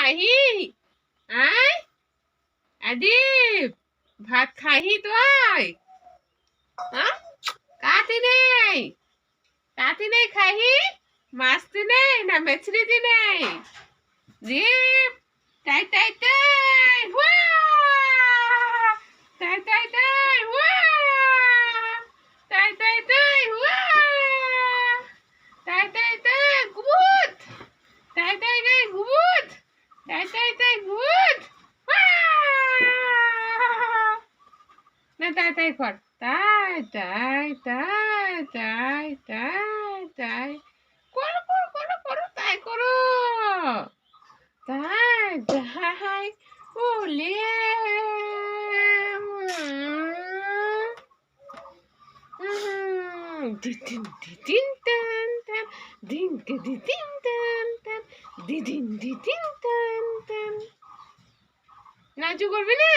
খাহি আয় আদিব ভাত খাহি তুই কাটি নেই খাহি মাছতি নেই না মেছরিতি নেই দীপ তাই তাই তাই হুয়া তাই তাই তাই হুয়া তাই তাই তাই হুয়া তাই তাই তাই গুবুত তাই তাই তাই গুবুত তাই তাই তাই গুবুত না তাই তাই কর তাই তাই তাই তাই তাই তাই করো করো করো করো তাই করো তাই তাই বলে দিদিন দিদিন টান টান দিনকে দিদিন টান টান দিদিন দিদিন টান টান নাচু করবি না